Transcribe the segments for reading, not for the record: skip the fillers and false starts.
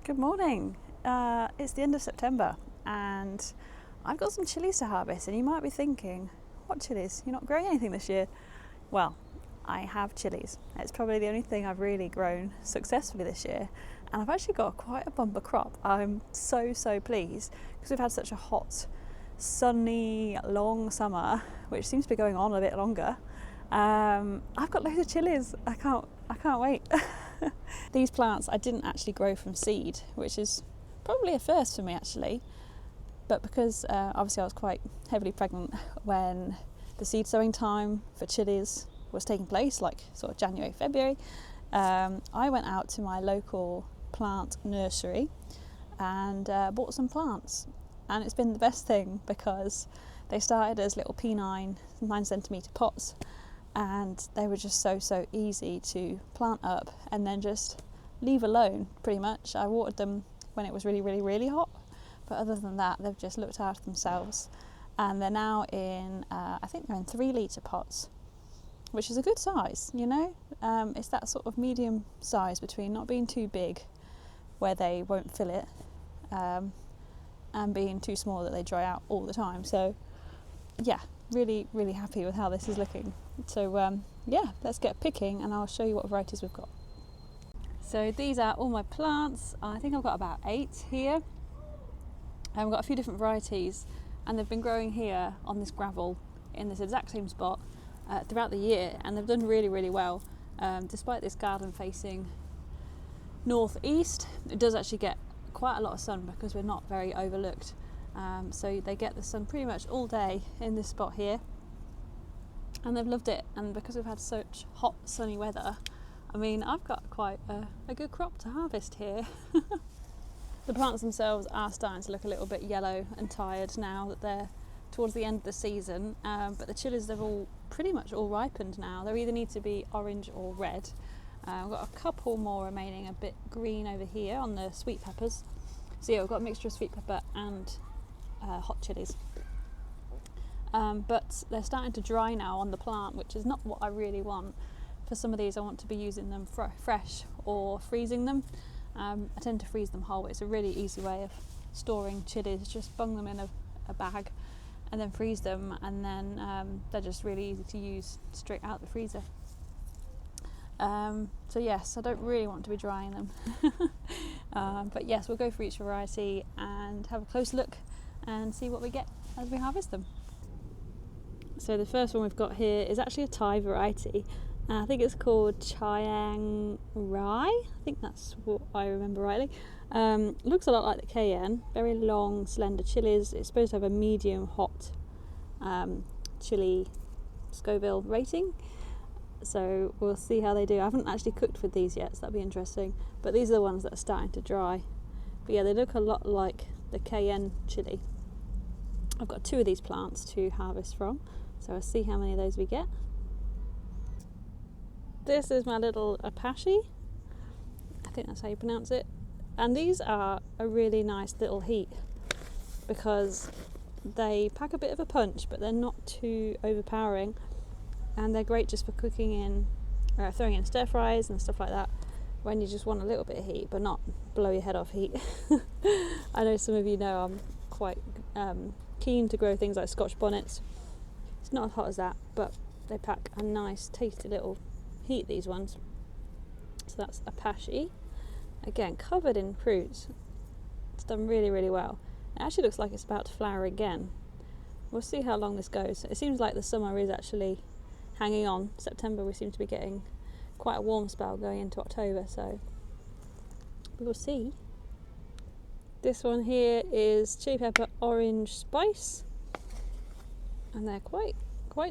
Good morning. It's the end of September and I've got some chilies to harvest, and you might be thinking, what chilies? You're not growing anything this year. Well, I have chilies. It's probably the only thing I've really grown successfully this year, and I've actually got quite a bumper crop. I'm so pleased because we've had such a hot, sunny, long summer, which seems to be going on a bit longer. I've got loads of chilies. I can't wait. These plants I didn't actually grow from seed, which is probably a first for me actually, but because obviously I was quite heavily pregnant when the seed sowing time for chilies was taking place, like sort of January, February, I went out to my local plant nursery and bought some plants, and it's been the best thing because they started as little P9 9cm pots, and they were just so easy to plant up and then just leave alone pretty much. I watered them when it was really hot, but other than that they've just looked after themselves, and they're now in I think they're in 3-litre pots, which is a good size, you know. It's that sort of medium size between not being too big where they won't fill it, and being too small that they dry out all the time. So yeah, really happy with how this is looking. So yeah, let's get picking and I'll show you what varieties we've got. So these are all my plants. I think I've got about 8 here, and we've got a few different varieties, and they've been growing here on this gravel in this exact same spot throughout the year, and they've done really well. Despite this garden facing northeast, it does actually get quite a lot of sun because we're not very overlooked. So they get the sun pretty much all day in this spot here, and they've loved it. And because we've had such hot sunny weather, I mean, I've got quite a good crop to harvest here. The plants themselves are starting to look a little bit yellow and tired now that they're towards the end of the season, but the chilies, they've all pretty much all ripened now. They either need to be orange or red. I've got a couple more remaining a bit green over here on the sweet peppers. So yeah, we've got a mixture of sweet pepper and hot chilies, but they're starting to dry now on the plant, which is not what I really want. For some of these I want to be using them fresh or freezing them. I tend to freeze them whole. It's a really easy way of storing chilies. Just bung them in a bag and then freeze them, and then they're just really easy to use straight out the freezer. So yes, I don't really want to be drying them. But yes, we'll go for each variety and have a close look and see what we get as we harvest them. So the first one we've got here is actually a Thai variety. I think it's called Chiang Rai. I think that's what I remember rightly. Looks a lot like the cayenne. Very long, slender chilies. It's supposed to have a medium hot chili Scoville rating. So we'll see how they do. I haven't actually cooked with these yet, so that'll be interesting. But these are the ones that are starting to dry. But yeah, they look a lot like the cayenne chili. I've got 2 of these plants to harvest from, so I'll see how many of those we get. This is my little Apache. I think that's how you pronounce it. And these are a really nice little heat because they pack a bit of a punch, but they're not too overpowering. And they're great just for cooking in, throwing in stir fries and stuff like that, when you just want a little bit of heat but not blow your head off heat. I know some of you know I'm quite keen to grow things like Scotch bonnets. It's not as hot as that, but they pack a nice tasty little heat, these ones. So that's Apache, again covered in fruit. It's done really well. It actually looks like it's about to flower again. We'll see how long this goes. It seems like the summer is actually hanging on. September we seem to be getting quite a warm spell going into October, so we will see. This one here is chili pepper orange spice, and they're quite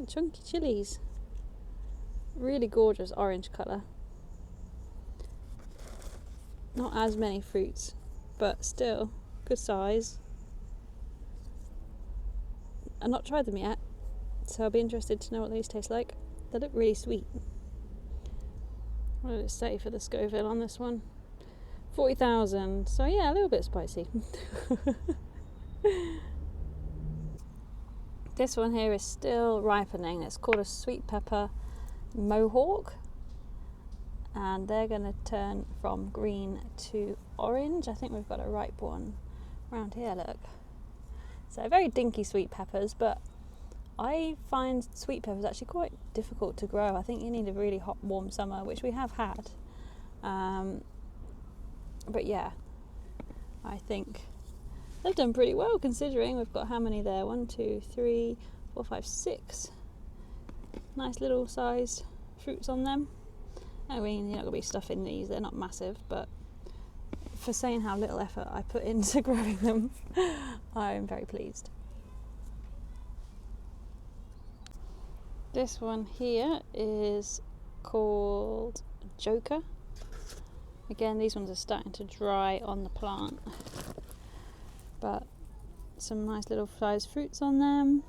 chunky chilies. Really gorgeous orange colour. Not as many fruits, but still good size. I've not tried them yet, so I'll be interested to know what these taste like. They look really sweet. What did it say for the Scoville on this one? 40,000, so yeah, a little bit spicy. This one here is still ripening. It's called a sweet pepper mohawk, and they're going to turn from green to orange. I think we've got a ripe one around here, look. So very dinky sweet peppers, but I find sweet peppers actually quite difficult to grow. I think you need a really hot, warm summer, which we have had. But yeah, I think they've done pretty well considering. We've got how many there? 1, 2, 3, 4, 5, 6. Nice little sized fruits on them. I mean, you're not going to be stuffing these, they're not massive, but for saying how little effort I put into growing them, I'm very pleased. This one here is called Joker. Again, these ones are starting to dry on the plant, but some nice little sized fruits on them.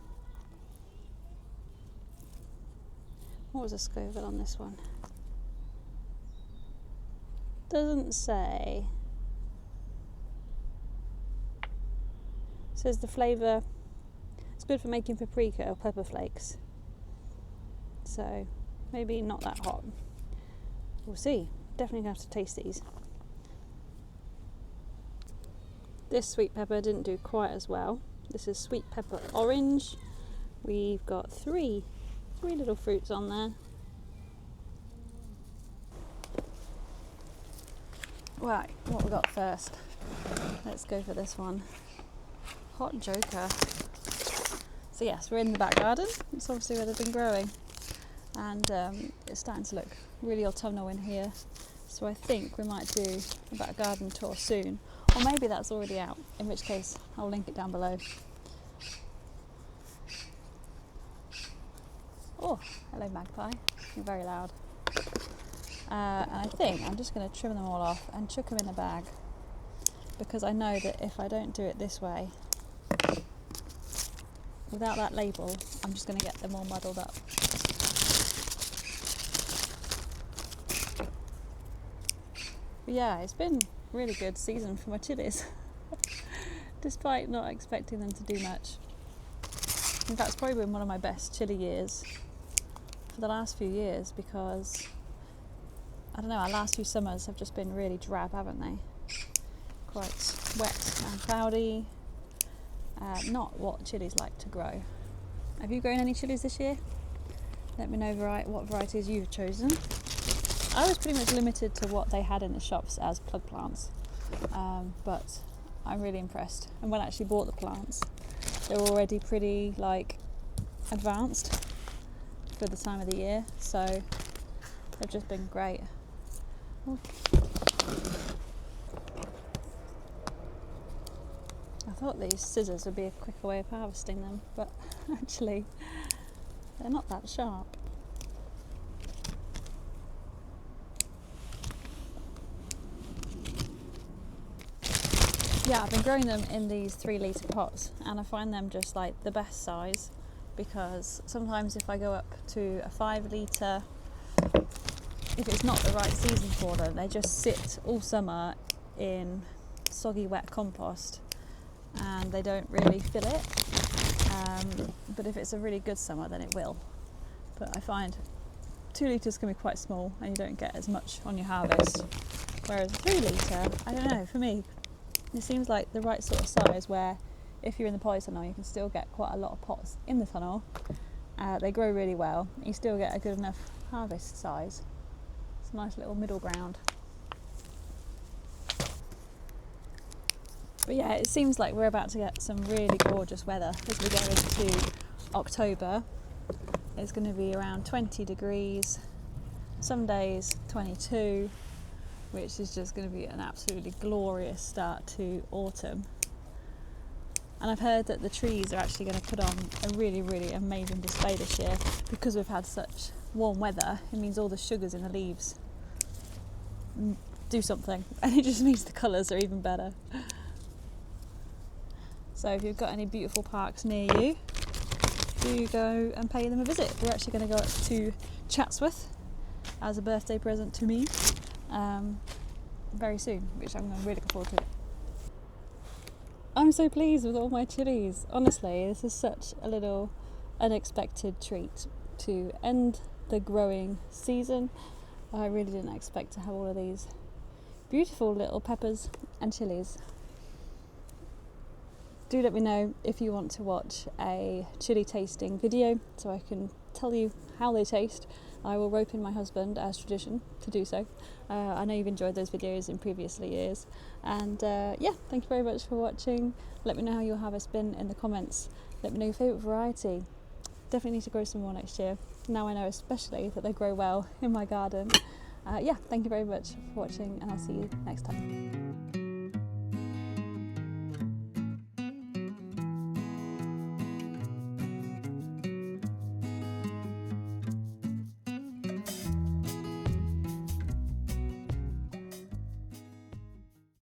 What was the Scoville on this one? Doesn't say. It says the flavour, it's good for making paprika or pepper flakes. So maybe not that hot. We'll see. Definitely gonna have to taste these. This sweet pepper didn't do quite as well. This is sweet pepper orange. We've got three little fruits on there. Right, what we got first? Let's go for this one. Hot Joker. So yes, we're in the back garden. It's obviously where they've been growing. And it's starting to look really autumnal in here. So I think we might do a back garden tour soon. Or maybe that's already out, in which case I'll link it down below. Oh, hello magpie. You're very loud. And I think I'm just going to trim them all off and chuck them in a bag, because I know that if I don't do it this way, without that label, I'm just going to get them all muddled up. But yeah, it's been a really good season for my chillies, despite not expecting them to do much. In fact, it's probably been one of my best chilli years for the last few years, because I don't know, our last few summers have just been really drab, haven't they? Quite wet and cloudy. Not what chillies like to grow. Have you grown any chillies this year? Let me know what varieties you've chosen. I was pretty much limited to what they had in the shops as plug plants, but I'm really impressed. And when I actually bought the plants, they were already pretty advanced for the time of the year, so they've just been great. Ooh. I thought these scissors would be a quicker way of harvesting them, but actually they're not that sharp. Yeah, I've been growing them in these 3-litre pots, and I find them just like the best size, because sometimes if I go up to a 5-litre, if it's not the right season for them, they just sit all summer in soggy wet compost and they don't really fill it. But if it's a really good summer, then it will. But I find 2 litres can be quite small and you don't get as much on your harvest, whereas a 3-litre, I don't know, for me it seems like the right sort of size, where if you're in the polytunnel you can still get quite a lot of pots in the tunnel. They grow really well, you still get a good enough harvest size. It's a nice little middle ground. But yeah, it seems like we're about to get some really gorgeous weather as we go into October. It's going to be around 20 degrees, some days 22, which is just going to be an absolutely glorious start to autumn. And I've heard that the trees are actually going to put on a really, really amazing display this year, because we've had such warm weather. It means all the sugars in the leaves do something, and it just means the colours are even better. So if you've got any beautiful parks near you, do go and pay them a visit. We're actually going to go up to Chatsworth as a birthday present to me very soon, which I'm really looking forward to. I'm so pleased with all my chillies. Honestly, this is such a little unexpected treat to end the growing season. I really didn't expect to have all of these beautiful little peppers and chilies. Do let me know if you want to watch a chili tasting video so I can tell you how they taste. I will rope in my husband as tradition to do so. I know you've enjoyed those videos in previous years. And yeah, thank you very much for watching. Let me know how your harvest been in the comments. Let me know your favourite variety. Definitely need to grow some more next year. Now I know especially that they grow well in my garden. Yeah, thank you very much for watching, and I'll see you next time.